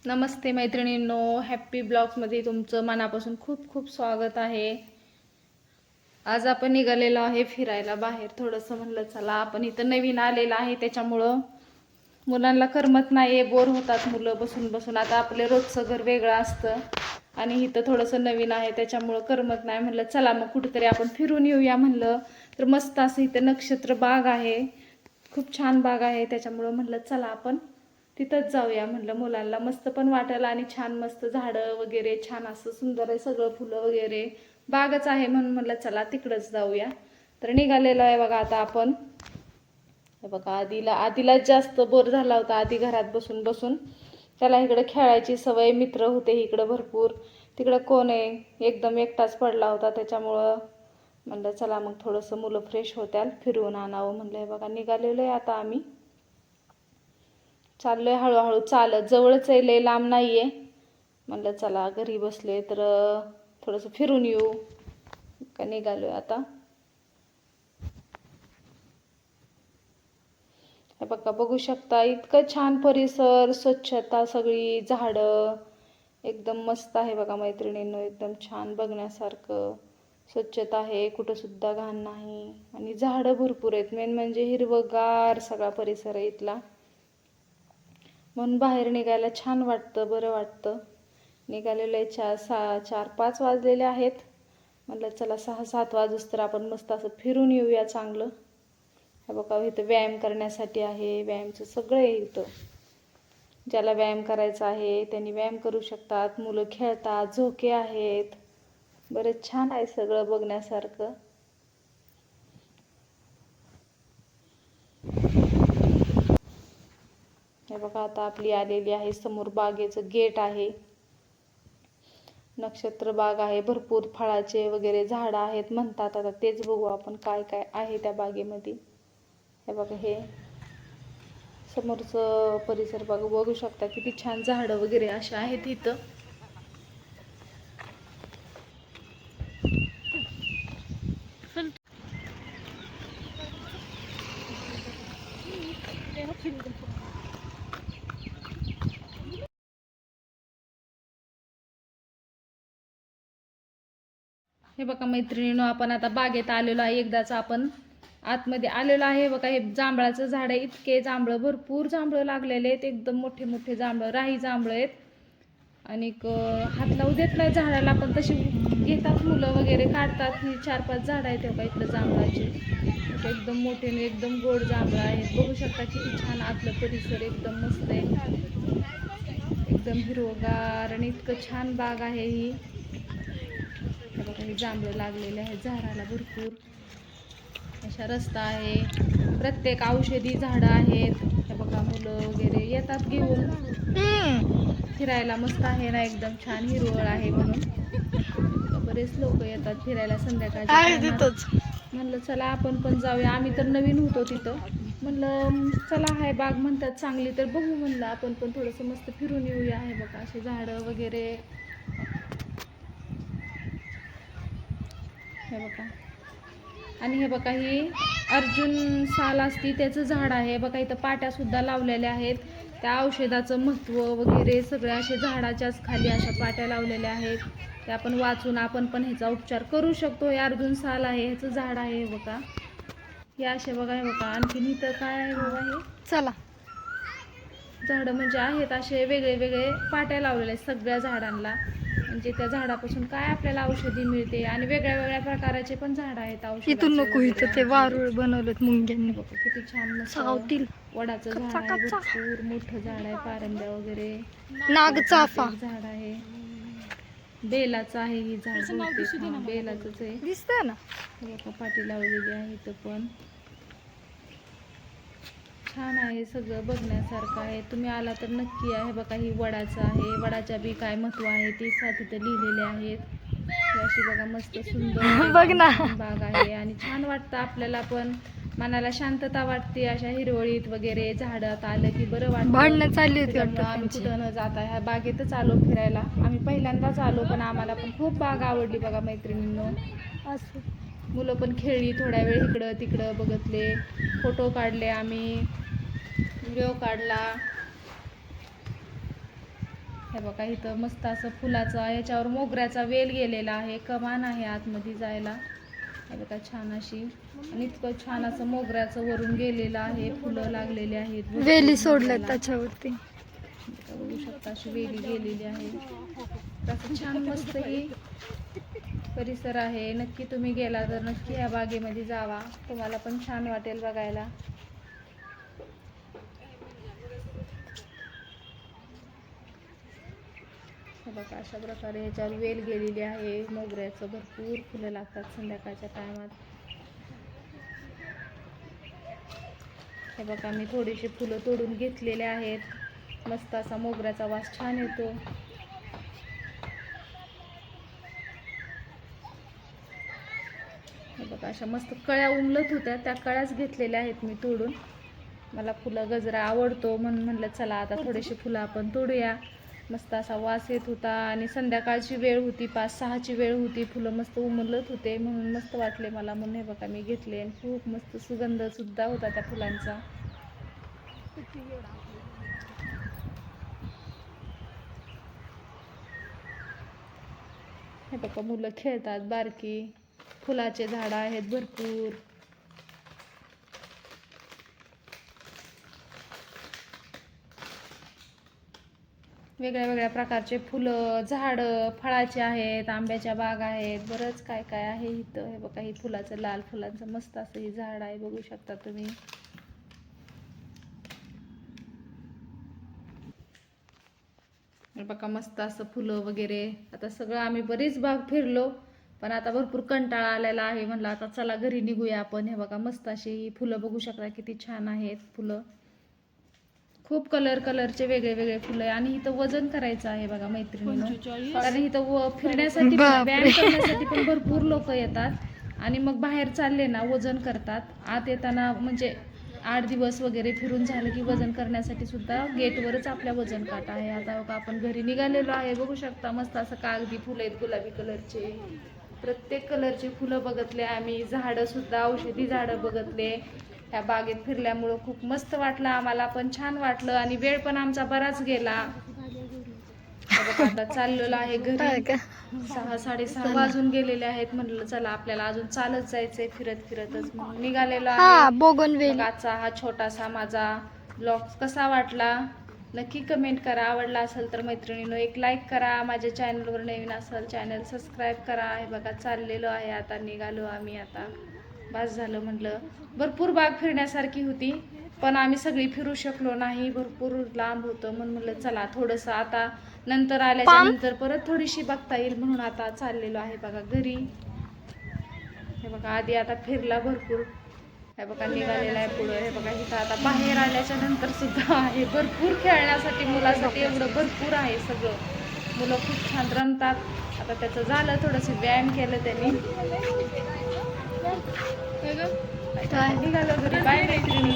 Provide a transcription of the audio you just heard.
नमस्ते मैत्रिणींनो, हॅप्पी ब्लॉग्समध्ये तुमचं मनापासून खूप खूप स्वागत आहे। आज आपण निघालेलो आहे फिरायला बाहेर। थोडंसं म्हणलं चला, आपण इथं नवीन आलेलं आहे त्याच्यामुळं मुलांना करमत नाही, बोर होतात मुलं बसून बसून। आता आपले रोजचं घर वेगळं असतं आणि इथं थोडंसं नवीन आहे त्याच्यामुळं करमत नाही। म्हणलं चला मग कुठेतरी आपण फिरून येऊया म्हणलं तर मस्त असं इथं नक्षत्र बाग आहे, खूप छान बाग आहे। त्याच्यामुळं म्हणलं चला आपण तिथंच जाऊया म्हणलं, मुलांना मस्त पण वाटेल आणि छान मस्त झाडं वगैरे छान असं सुंदर आहे सगळं, फुलं वगैरे बागच आहे म्हणून म्हणलं चला तिकडंच जाऊया। तर निघालेलो आहे बघा आता आपण। हे बघा आधीला जास्त बोर झाला होता, आधी घरात बसून बसून त्याला इकडे खेळायची सवय, मित्र होते इकडं भरपूर, तिकडं कोण आहे एकदम एकटाच पडला होता। त्याच्यामुळं म्हणलं चला मग थोडंसं मुलं फ्रेश होत्याल, फिरवून आणावं म्हणलं। हे बघा निघालेलो आहे आता आम्ही, चाललोय हळूहळू चालत, जवळच आहे लय लांब नाहीये। म्हणलं चला घरी बसले तर थोडंसं फिरून येऊ, का निघालोय आता। हे बघा बघू शकता इतकं छान परिसर, स्वच्छता सगळी, झाडं एकदम मस्त आहे बघा मैत्रिणींनो, एकदम छान बघण्यासारखं, स्वच्छता आहे, कुठं सुद्धा घाण नाही आणि झाडं भरपूर आहेत। मेन म्हणजे हिरवगार सगळा परिसर आहे इथला, म्हणून बाहेर निघायला छान वाटतं, बरं वाटतं। निघालेले 4-5 वाजलेले आहेत, म्हणलं चला 6-7 वाजूस तर आपण मस्त असं फिरून येऊया चांगलं। हे बघा इथं व्यायाम करण्यासाठी आहे, व्यायामचं सगळं आहे इथं। ज्याला व्यायाम करायचा आहे त्यांनी व्यायाम करू शकतात, मुलं खेळतात, झोके आहेत, बरेच छान आहे सगळं बघण्यासारखं। हे बघा आता आपली आलेली आहे समोर, बागेचं गेट आहे, नक्षत्र बाग आहे, भरपूर फळाचे वगैरे झाडं आहेत म्हणतात। आता तेच बघू आपण काय काय आहे त्या बागेमध्ये। हे बघा हे समोरचं परिसर बघू शकता, किती छान झाडं वगैरे अशी आहेत इथं। हे बघा मैत्रिणींनो, आपण आता बागेत आलेलो आहे, एकदाच आपण आतमध्ये आलेलो आहे। बघा हे जांभळाचं झाड आहे, इतके जांभळं, भरपूर जांभळं लागलेले आहेत, एकदम मोठे मोठे जांभळं, राही जांभळं आहेत आणि हात लावू देत नाही झाडाला, पण तशी घेतात मुलं वगैरे, काढतात। ही 4-5 झाडं आहेत बघा इथलं जांभळाची, एकदम मोठे आणि एकदम गोड जांभळं आहेत। बघू शकता किती छान आतलं परिसर, एकदम मस्त आहे, एकदम हिरवगार आणि इतकं छान बाग आहे ही। हे बघा हे जांभळं लागलेले आहेत झाडाला भरपूर, अशा रस्ता आहे, प्रत्येक औषधी झाडं आहेत। हे बघा मुलं वगैरे येतात घेऊन फिरायला, मस्त आहे ना, एकदम छान हिरवळ आहे म्हणून बरेच लोक येतात फिरायला संध्याकाळच्या टायमाला। म्हणलं चला आपण पण जाऊया, आम्ही तर नवीन होतो तिथं, म्हणलं चला हाय बाग म्हणतात चांगली तर बघू म्हणलं आपण पण थोडंसं मस्त फिरून येऊया। आहे बघा असे झाडं वगैरे, हे बघा। आणि हे बघा ही अर्जुन साल असती त्याचं झाड आहे बघा, इथं पाट्या सुद्धा लावलेल्या आहेत, त्या औषधाचं महत्त्व वगैरे सगळ्या असे झाडाच्याच खाली अशा पाट्या लावलेल्या आहेत, ते आपण वाचून आपण पण ह्याचा उपचार करू शकतो। हे अर्जुन साल आहे, ह्याचं झाड आहे बघा, हे असे बघा। हे बघा आणखीन इथं काय आहे बघा, हे चला झाडं म्हणजे आहेत असे वेगळे वेगळे, पाट्या लावलेल्या आहेत सगळ्या झाडांना, म्हणजे त्या झाडापासून काय आपल्याला औषधी मिळते आणि वेगळ्या वेगळ्या प्रकारचे पण झाड आहेत औषधाचे। इथून नको, इथं ते वारूळ बनवलेत मुंग्यांनी, किती छान मस्त वडाचं झाड आहे, भरपूर मोठं झाड आहे, पारंब्या वगैरे, नागचाफा झाड आहे, बेलाचं आहे ही झाड, बेलाचंच आहे, दिसतंय ना। बघा पाटी लावलेली आहे इथं पण, छान आहे सगळं बघण्यासारखं आहे, तुम्ही आला तर नक्की आहे। बघा ही वडाचं आहे, वडाच्या बी काय महत्व आहे ते तिथं लिहिलेले आहेत। अशी बघा मस्त सुंदर बघ ना बाग आहे आणि छान वाटतं आपल्याला पण, मनाला शांतता वाटते अशा हिरवळीत वगैरे, झाडात आलं की बरं वाटतं। भांडणं चालली होती वाटतं आम्ही कुठं न जाता ह्या बागेतच आलो फिरायला, आम्ही पहिल्यांदाच आलो पण आम्हाला पण खूप बाग आवडली बघा मैत्रिणींनो। असं मुलं पण खेळली थोड्या वेळ, इकडं तिकडं बघतले, फोटो काढले आम्ही, व्हिडिओ काढला। हे बघा इथं मस्त असं फुलाचा याच्यावर मोगऱ्याचा वेल गेलेला आहे, कमान आहे आतमध्ये जायला. हे बघा छान अशी, आणि इतकं छान असं मोगऱ्याचं वरून गेलेलं आहे, फुलं लागलेली आहेत, वेली सोडल्यात त्याच्यावरती. बघू शकता अशी वेली गेलेली आहे. असं छान मस्त ही परिसर आहे. नक्की तुम्ही गेला तर नक्की या बागेमध्ये जावा, तुम्हाला पण छान वाटेल बघायला. हे बघा अशा प्रकारे ह्याच्यावर वेल गेलेली आहे, मोगऱ्याचं भरपूर फुलं लागतात संध्याकाळच्या टायमात. हे बघा मी थोडीशी फुलं तोडून घेतलेले आहेत, मस्त असा मोगऱ्याचा वास छान येतो. हे बघा अशा मस्त कळ्या उमलत होत्या, त्या कळ्याच घेतलेल्या आहेत मी तोडून. मला फुलं गजरा आवडतो म्हणून म्हणलं चला आता थोडीशी फुलं आपण तोडूया. मस्त असा वास येत होता आणि संध्याकाळची वेळ होती, 5-6ची वेळ होती, फुलं मस्त उमलत होते म्हणून मस्त वाटले मला, म्हणून हे बघा मी घेतले. आणि खूप मस्त सुगंध सुद्धा होता त्या फुलांचा. हे बघा मुलं खेळतात बारकी, फुलाचे झाडं आहेत भरपूर. वेगळ्या वेगळ्या प्रकारचे फुलं, झाडं, फळाचे आहेत, आंब्याच्या बाग आहेत, बरंच काय काय आहे इथं. हे बघा ही फुलाचं, लाल फुलांचं मस्त असं हे झाड आहे, बघू शकता तुम्ही. हे बघा मस्त असं फुलं वगैरे. आता सगळं आम्ही बरीच बाग फिरलो, पण आता भरपूर कंटाळा आलेला आहे, म्हणलं आता चला घरी निघूया आपण. हे बघा मस्त अशी ही फुलं बघू शकता किती छान आहेत फुलं. खूप कलरचे वेगळे वेगळे फुलं आहे. आणि इथं वजन करायचं आहे बघा मैत्रिणींनो, कारण इथं फिरण्यासाठी व्यायाम करण्यासाठी पण भरपूर लोक येतात आणि मग बाहेर चालले ना वजन करतात. आत येताना म्हणजे 8 दिवस वगैरे फिरून झालं की वजन करण्यासाठी सुद्धा गेटवरच आपल्या वजन काटा आहे. आता बघा आपण घरी निघालेलो आहे, बघू शकता मस्त असं कागदी फुलं आहेत, गुलाबी कलरचे, प्रत्येक कलरचे फुलं बघितले आम्ही. झाडं सुद्धा, औषधी झाडं बघितले. ह्या बागेत फिरल्यामुळं खूप मस्त वाटलं, आम्हाला पण छान वाटलं आणि वेळ पण आमचा बराच गेला. आता चाललेलो आहे घरी, 6-6:30 वाजून गेलेले आहेत. म्हणलं चला आपल्याला अजून चालत जायचंय, फिरत फिरतच म्हणून निघालेलो आहे. आजचा हा छोटासा माझा ब्लॉग कसा वाटला नक्की कमेंट करा. आवडला असेल तर मैत्रिणींनो एक लाईक करा. माझ्या चॅनलवर नवीन असेल चॅनल सबस्क्राईब करा. हे बघा चाललेलो आहे, आता निघालो आम्ही. आता बस झालं म्हटलं. भरपूर बाग फिरण्यासारखी होती पण आम्ही सगळी फिरू शकलो नाही, भरपूर लांब होतं, म्हणून म्हटलं चला थोडंसं आता नंतर आल्याच्या नंतर परत थोडीशी बघता येईल म्हणून आता चाललेलो आहे बघा घरी. हे बघा आधी आता फिरला भरपूर. हे बघा निघालेला आहे पुढं. हे बघा इथं आता बाहेर आल्याच्या नंतर सुद्धा आहे भरपूर खेळण्यासाठी, मुलासाठी एवढं भरपूर आहे सगळं. मुलं खूप छान रमतात. आता त्याचं झालं, थोडंसं व्यायाम केलं त्यांनी. निघालो घरी. बाय मैत्रिणी.